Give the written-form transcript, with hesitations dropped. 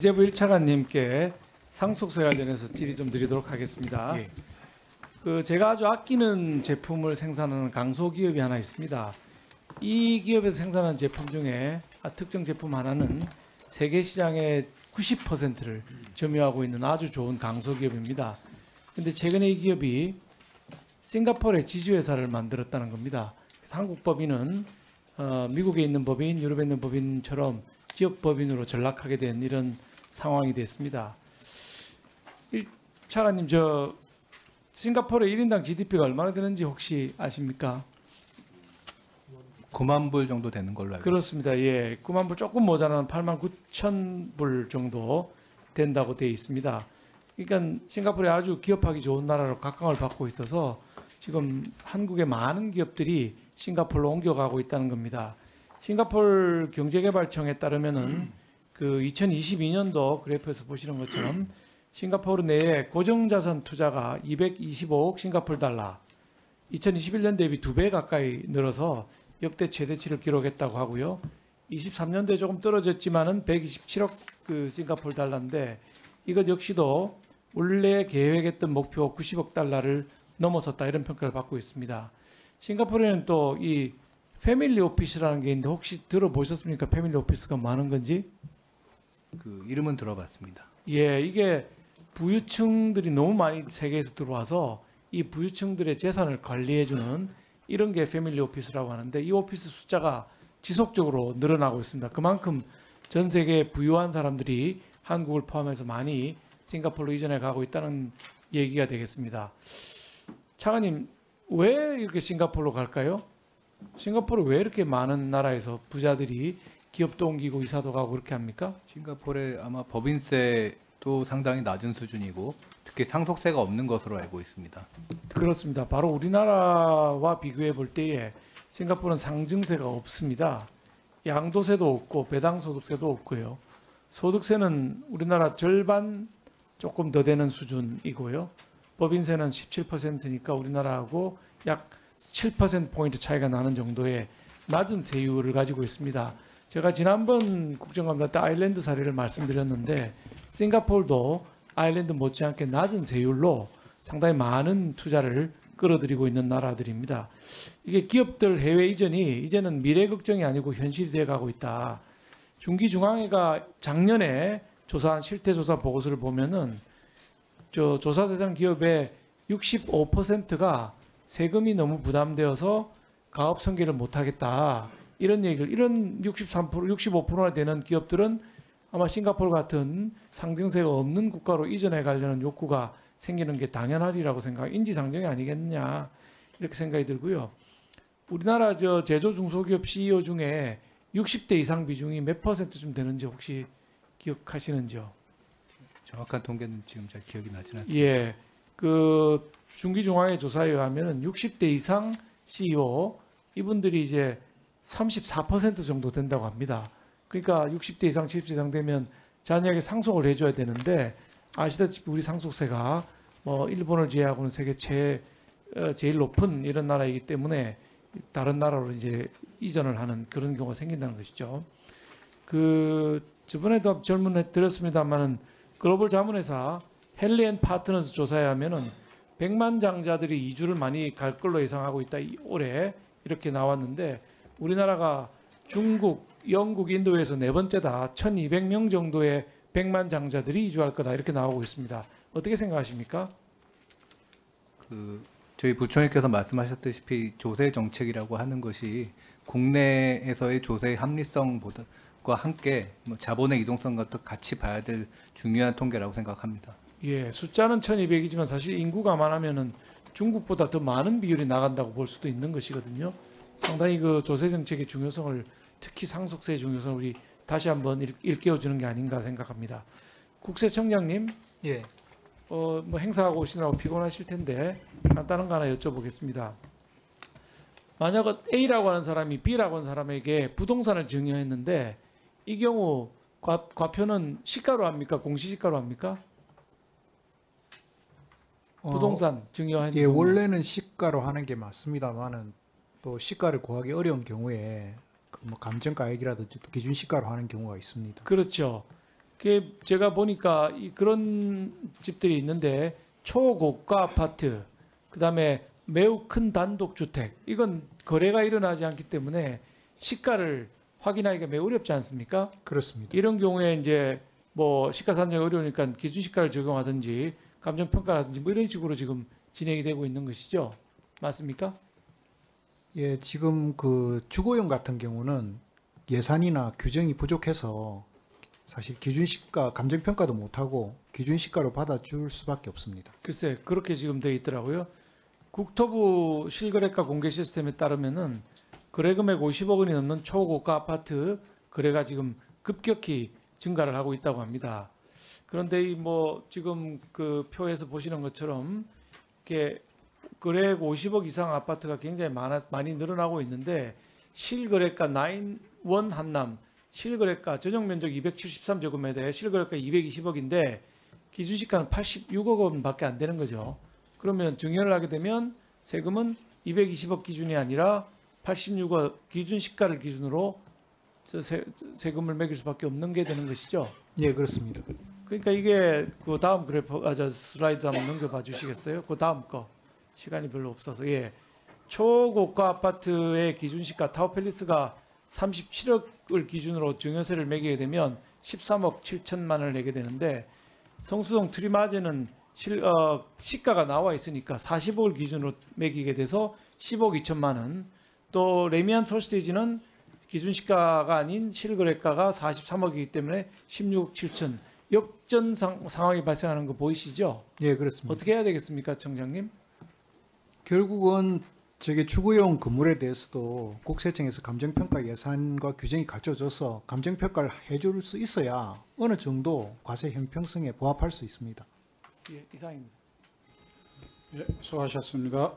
기재부 1차관님께 상속세 관련해서 질의 좀 드리도록 하겠습니다. 예. 제가 아주 아끼는 제품을 생산하는 강소기업이 하나 있습니다. 이 기업에서 생산하는 제품 중에 특정 제품 하나는 세계 시장의 90%를 점유하고 있는 아주 좋은 강소기업입니다. 근데 최근에 이 기업이 싱가포르의 지주회사를 만들었다는 겁니다. 그래서 한국 법인은 미국에 있는 법인, 유럽에 있는 법인처럼 지역 법인으로 전락하게 된 이런 상황이 됐습니다. 1차관님, 싱가포르의 1인당 GDP가 얼마나 되는지 혹시 아십니까? 9만 불 정도 되는 걸로 알고 있습니다. 그렇습니다. 예, 9만 불 조금 모자라는 8만 9천 불 정도 된다고 되어 있습니다. 그러니까 싱가포르에 아주 기업하기 좋은 나라로 각광을 받고 있어서 지금 한국의 많은 기업들이 싱가포르로 옮겨가고 있다는 겁니다. 싱가포르 경제개발청에 따르면은 2022년도 그래프에서 보시는 것처럼 싱가포르 내에 고정자산 투자가 225억 싱가포르 달러, 2021년 대비 2배 가까이 늘어서 역대 최대치를 기록했다고 하고요. 23년도에 조금 떨어졌지만은 127억 싱가포르 달러인데 이것 역시도 원래 계획했던 목표 90억 달러를 넘어섰다 이런 평가를 받고 있습니다. 싱가포르에는 또 이 패밀리 오피스라는 게 있는데 혹시 들어보셨습니까? 패밀리 오피스가 많은 건지? 그 이름은 들어봤습니다. 예, 이게 부유층들이 너무 많이 세계에서 들어와서 이 부유층들의 재산을 관리해주는 이런 게 패밀리 오피스라고 하는데 이 오피스 숫자가 지속적으로 늘어나고 있습니다. 그만큼 전 세계 부유한 사람들이 한국을 포함해서 많이 싱가포르로 이전해 가고 있다는 얘기가 되겠습니다. 차관님, 왜 이렇게 싱가포르로 갈까요? 싱가포르 왜 이렇게 많은 나라에서 부자들이 기업도 옮기고 이사도 가고 그렇게 합니까? 싱가포르에 아마 법인세도 상당히 낮은 수준이고 특히 상속세가 없는 것으로 알고 있습니다. 그렇습니다. 바로 우리나라와 비교해 볼 때에 싱가포르는 상증세가 없습니다. 양도세도 없고 배당소득세도 없고요. 소득세는 우리나라 절반 조금 더 되는 수준이고요. 법인세는 17%니까 우리나라하고 약 7%포인트 차이가 나는 정도의 낮은 세율을 가지고 있습니다. 제가 지난번 국정감사 때 아일랜드 사례를 말씀드렸는데 싱가포르도 아일랜드 못지않게 낮은 세율로 상당히 많은 투자를 끌어들이고 있는 나라들입니다. 이게 기업들 해외 이전이 이제는 미래 걱정이 아니고 현실이 돼가고 있다. 중기중앙회가 작년에 조사한 실태조사 보고서를 보면은 조사 대상 기업의 65%가 세금이 너무 부담되어서 가업 설계를 못하겠다. 이런 얘기를, 이런 63%, 65%나 되는 기업들은 아마 싱가포르 같은 상증세가 없는 국가로 이전해 가려는 욕구가 생기는 게 당연하리라고 인지상정이 아니겠느냐. 이렇게 생각이 들고요. 우리나라 제조 중소기업 CEO 중에 60대 이상 비중이 몇 %쯤 되는지 혹시 기억하시는지요? 정확한 통계는 지금 잘 기억이 나지는 않습니다. 예. 중기중앙회 조사에 의하면 60대 이상 CEO 이분들이 이제 34% 정도 된다고 합니다. 그러니까 60대 이상, 70대 이상 되면 자녀에게 상속을 해줘야 되는데 아시다시피 우리 상속세가 일본을 제외하고는 세계 제일 높은 이런 나라이기 때문에 다른 나라로 이제 이전을 하는 그런 경우가 생긴다는 것이죠. 저번에도 질문을 드렸습니다만은 글로벌 자문회사 헨리 & 파트너스 조사에 하면은 100만 장자들이 이주를 많이 갈 걸로 예상하고 있다. 올해 이렇게 나왔는데 우리나라가 중국, 영국, 인도에서 네 번째다. 1200명 정도의 100만 장자들이 이주할 거다. 이렇게 나오고 있습니다. 어떻게 생각하십니까? 저희 부총리께서 말씀하셨다시피 조세 정책이라고 하는 것이 국내에서의 조세의 합리성보다 함께 자본의 이동성 것도 같이 봐야 될 중요한 통계라고 생각합니다. 예, 숫자는 1200이지만 사실 인구 감안하면은 중국보다 더 많은 비율이 나간다고 볼 수도 있는 것이거든요. 상당히 조세 정책의 중요성을, 특히 상속세의 중요성을 우리 다시 한번 일깨워주는 게 아닌가 생각합니다. 국세청장님, 예. 행사하고 오시느라고 피곤하실 텐데 간단한 거 하나 여쭤보겠습니다. 만약 A라고 하는 사람이 B라고 하는 사람에게 부동산을 증여했는데 이 경우 과표는 시가로 합니까? 공시지가로 합니까? 부동산 증여한 예, 경우. 원래는 시가로 하는 게 맞습니다만은 또 시가를 구하기 어려운 경우에 감정가액이라든지 또 기준 시가로 하는 경우가 있습니다. 그렇죠. 그게 제가 보니까 그런 집들이 있는데 초고가 아파트, 그다음에 매우 큰 단독주택, 이건 거래가 일어나지 않기 때문에 시가를 확인하기가 매우 어렵지 않습니까? 그렇습니다. 이런 경우에 이제 뭐 시가 산정이 어려우니까 기준시가를 적용하든지 감정평가하든지 뭐 이런 식으로 지금 진행이 되고 있는 것이죠. 맞습니까? 예, 지금 그 주거용 같은 경우는 예산이나 규정이 부족해서 사실 기준시가 감정평가도 못하고 기준시가로 받아줄 수밖에 없습니다. 글쎄 그렇게 지금 돼 있더라고요. 국토부 실거래가 공개 시스템에 따르면은 거래 금액 50억 원이 넘는 초고가 아파트 거래가 지금 급격히 증가를 하고 있다고 합니다. 그런데 이 뭐 지금 그 표에서 보시는 것처럼 이렇게 거래액 50억 이상 아파트가 굉장히 많이 늘어나고 있는데 실거래가 9원 한남 실거래가 전용 면적 273제곱미터에 실거래가 220억인데 기준시가는 86억 원밖에 안 되는 거죠. 그러면 증여를 하게 되면 세금은 220억 기준이 아니라 86억 기준시가를 기준으로 세금을 매길 수밖에 없는 게 되는 것이죠. 예, 그렇습니다. 그러니까 이게 그 다음 슬라이드 한번 넘겨봐 주시겠어요? 그 다음 거 시간이 별로 없어서 예. 초고가 아파트의 기준시가 타워팰리스가 37억을 기준으로 증여세를 매기게 되면 13억 7천만 원을 내게 되는데 성수동 트리마제는 시가가 나와 있으니까 40억을 기준으로 매기게 돼서 10억 2천만 원. 또 레미안 프로스테이지는 기준시가가 아닌 실거래가가 43억이기 때문에 16억 7천. 역전 상황이 발생하는 거 보이시죠? 예, 그렇습니다. 어떻게 해야 되겠습니까, 청장님? 결국은 저게 주거용 건물에 대해서도 국세청에서 감정평가 예산과 규정이 갖춰져서 감정평가를 해줄 수 있어야 어느 정도 과세 형평성에 부합할 수 있습니다. 예, 이상입니다. 예, 수고하셨습니다.